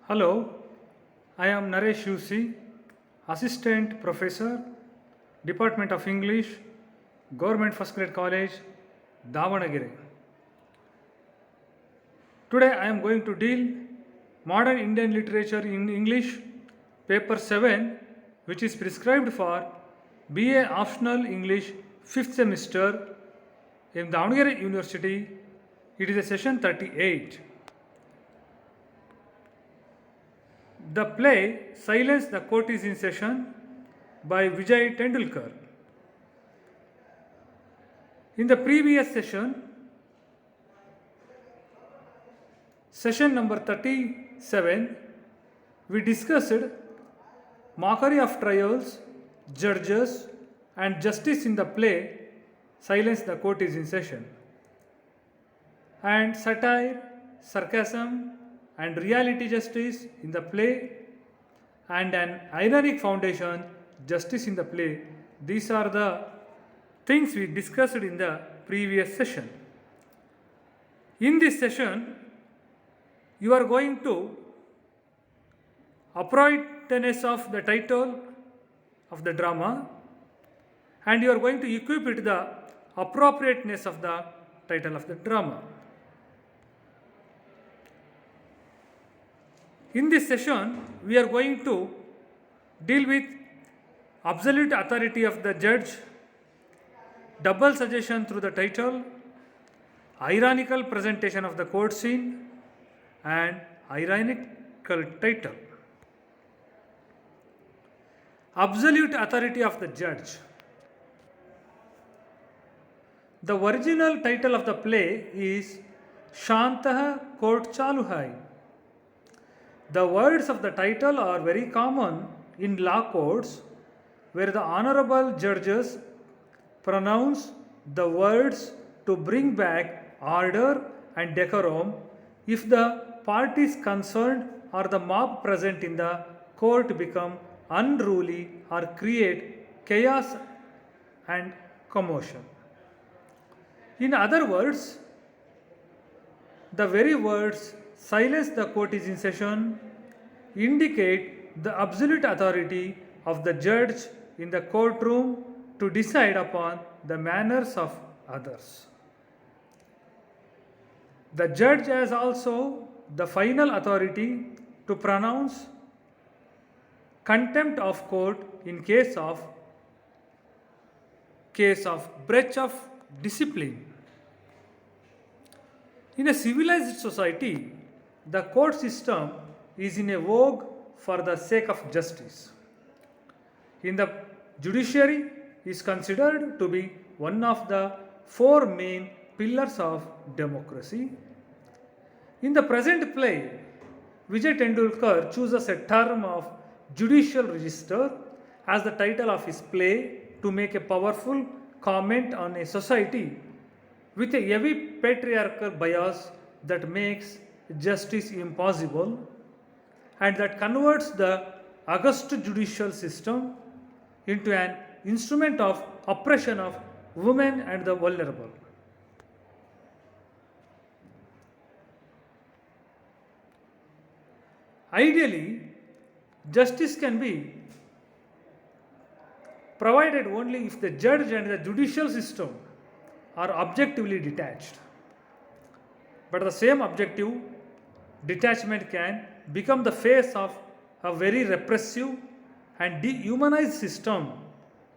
Hello, I am Naresh UC, Assistant Professor, Department of English, Government First Grade College, Davanagere. Today I am going to deal Modern Indian Literature in English, Paper 7, which is prescribed for BA Optional English 5th semester in Davanagere University. It is a session 38. The play Silence the Court is in Session by Vijay Tendulkar. In the previous session number 37, we discussed mockery of trials, judges, and justice in the play Silence the Court is in Session, and satire, sarcasm, and reality justice in the play, and an ironic foundation, justice in the play. These are the things we discussed in the previous session. In this session, you are going to appropriateness of the title of the drama, and you are going to equip it the appropriateness of the title of the drama. In this session, we are going to deal with absolute authority of the judge, double suggestion through the title, ironical presentation of the court scene, and ironical title. Absolute authority of the judge. The original title of the play is Shantah Court Chalu Hai. The words of the title are very common in law courts, where the honorable judges pronounce the words to bring back order and decorum if the parties concerned or the mob present in the court become unruly or create chaos and commotion. In other words, the very words Silence the Court is in Session indicate the absolute authority of the judge in the courtroom to decide upon the manners of others. The judge has also the final authority to pronounce contempt of court in case of breach of discipline. In a civilized society, the court system is in a vogue for the sake of justice. In the judiciary is considered to be one of the four main pillars of democracy. In the present play, Vijay Tendulkar chooses a term of judicial register as the title of his play to make a powerful comment on a society with a heavy patriarchal bias that makes justice impossible and that converts the august judicial system into an instrument of oppression of women and the vulnerable. Ideally, justice can be provided only if the judge and the judicial system are objectively detached. But the same objective detachment can become the face of a very repressive and dehumanized system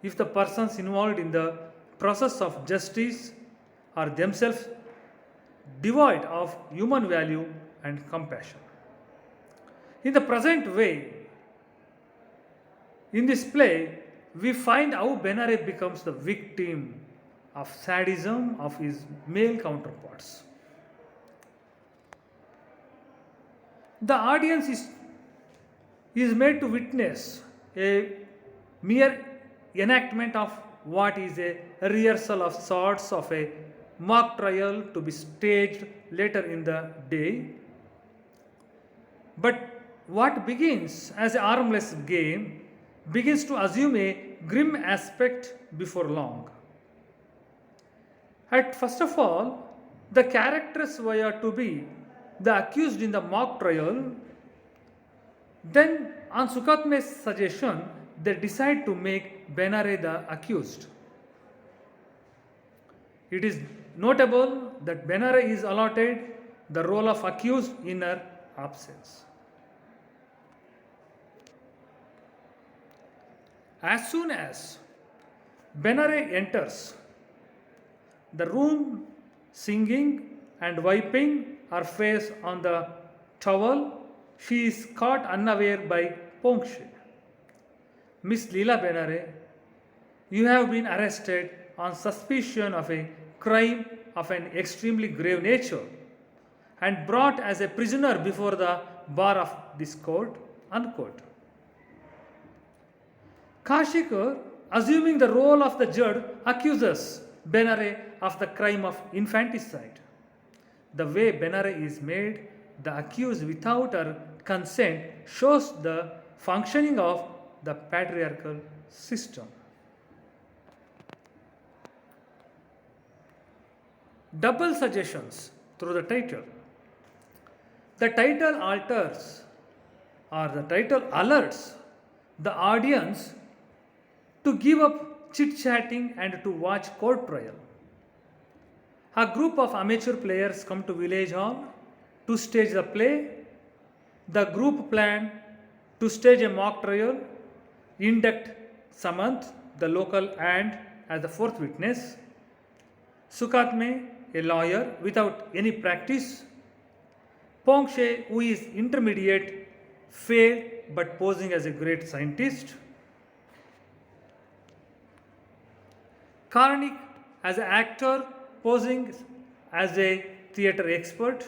if the persons involved in the process of justice are themselves devoid of human value and compassion. In the present way, in this play, we find how Benare becomes the victim of sadism of his male counterparts. The audience is made to witness a mere enactment of what is a rehearsal of sorts of a mock trial to be staged later in the day. But what begins as an armless game begins to assume a grim aspect before long. First of all, the characters were to be the accused in the mock trial Then, on Sukatme's suggestion, they decide to make Benare the accused. It is notable that Benare is allotted the role of accused in her absence. As soon as Benare enters the room, singing and wiping her face on the towel, she is caught unaware by Pongshe. Miss Leela Benare, you have been arrested on suspicion of a crime of an extremely grave nature and brought as a prisoner before the bar of this court, unquote. Kashikar, assuming the role of the judge, accuses Benare of the crime of infanticide. The way Benare is made the accused without her consent shows the functioning of the patriarchal system. Double suggestions through the title. The title alters or the title alerts the audience to give up chit chatting and to watch court trial. A group of amateur players come to village hall to stage the play. The group planned to stage a mock trial, induct Samant, the local aunt, as the fourth witness. Sukatme, a lawyer without any practice. Pongshe, who is intermediate, failed but posing as a great scientist. Karnik, as an actor, posing as a theatre expert.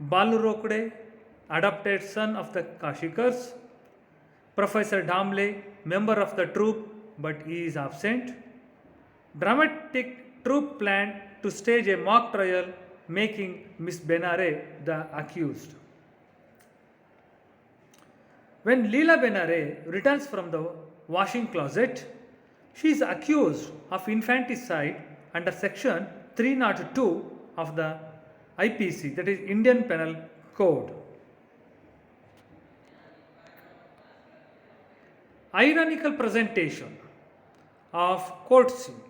Balu Rokde, adopted son of the Kashikars. Professor Damle, member of the troupe, but he is absent. Dramatic troupe planned to stage a mock trial, making Miss Benare the accused. When Leela Benare returns from the washing closet, she is accused of infanticide under section 302 of the IPC, that is Indian Penal Code. Ironical presentation of court scene.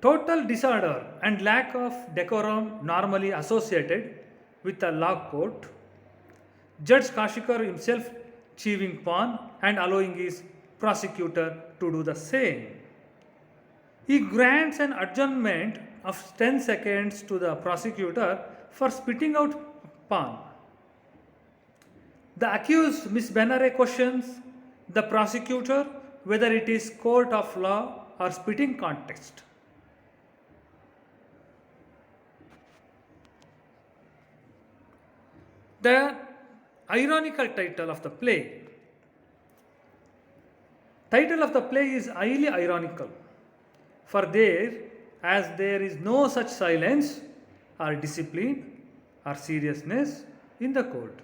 Total disorder and lack of decorum normally associated with a law court. Judge Kashikar himself chewing pan and allowing his prosecutor to do the same. He grants an adjournment of 10 seconds to the prosecutor for spitting out pan. The accused, Miss Benare, questions the prosecutor whether it is court of law or spitting contest. The ironical title of the play. Title of the play is highly ironical, for as there is no such silence or discipline or seriousness in the court.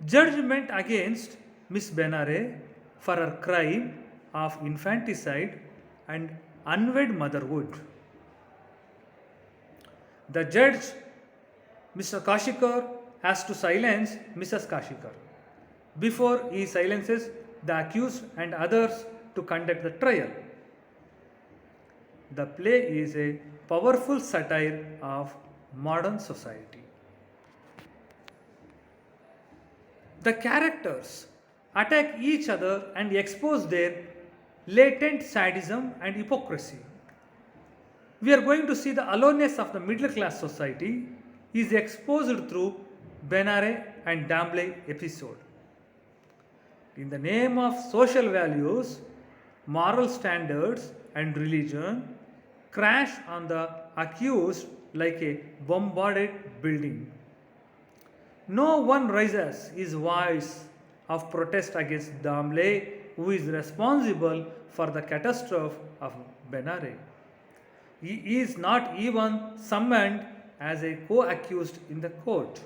Judgment against Miss Benare for her crime of infanticide and unwed motherhood. The judge, Mr. Kashikar, has to silence Mrs. Kashikar before he silences the accused and others to conduct the trial. The play is a powerful satire of modern society. The characters attack each other and expose their latent sadism and hypocrisy. We are going to see the aloneness of the middle class society is exposed through Benare and Damle episode. In the name of social values, moral standards and religion crash on the accused like a bombarded building. No one raises his voice of protest against Damle, who is responsible for the catastrophe of Benare. He is not even summoned as a co-accused in the court.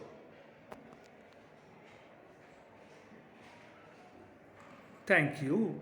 Thank you.